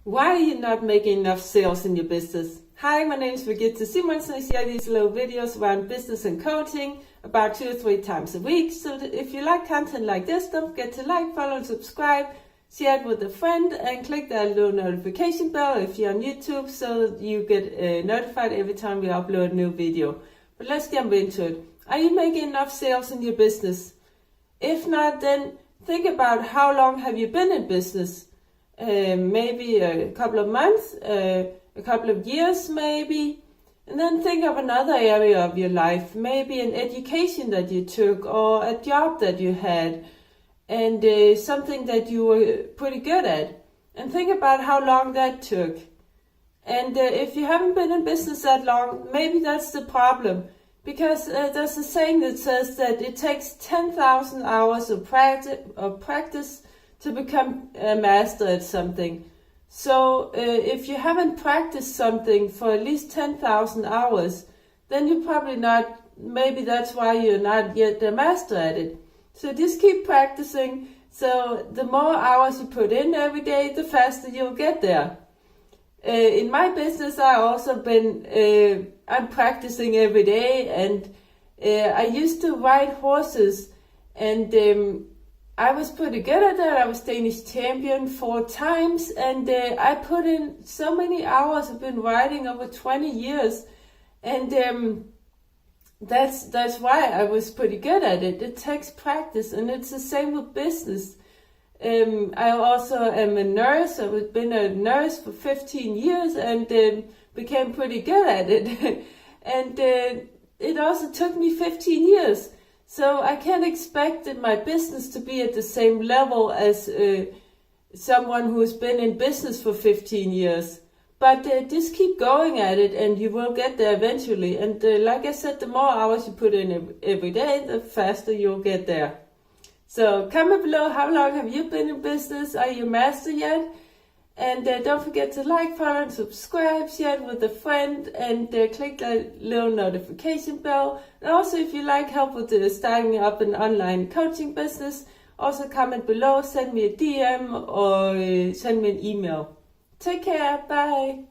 Why are you not making enough sales in your business? Hi, my name is Regitze, and I share these little videos around business and coaching about 2 or 3 times a week. So if you like content like this, don't forget to like, follow and subscribe, share it with a friend, and click that little notification bell if you're on YouTube so that you get notified every time we upload a new video. But let's jump into it. Are you making enough sales in your business? If not, then think about how long have you been in business? Maybe a couple of months, a couple of years maybe. And then think of another area of your life, maybe an education that you took or a job that you had and something that you were pretty good at. And think about how long that took. And if you haven't been in business that long, maybe that's the problem. Because there's a saying that says that it takes 10,000 hours of practice to become a master at something. So if you haven't practiced something for at least 10,000 hours, then you're probably not, maybe that's why you're not yet a master at it. So just keep practicing. So the more hours you put in every day, the faster you'll get there. In my business, I also been, I'm practicing every day, and I used to ride horses, and I was pretty good at that. I was Danish champion 4 times, and I put in so many hours. I've been riding over 20 years, and that's why I was pretty good at it. It takes practice, and it's the same with business. I also am a nurse. I've been a nurse for 15 years and became pretty good at it. And it also took me 15 years. So I can't expect my business to be at the same level as someone who's been in business for 15 years. But just keep going at it and you will get there eventually. And like I said, the more hours you put in every day, the faster you'll get there. So comment below, how long have you been in business? Are you a master yet? And don't forget to like, follow and subscribe, share it with a friend, and click that little notification bell. And also if you like help with starting up an online coaching business, also comment below, send me a DM or send me an email. Take care, bye.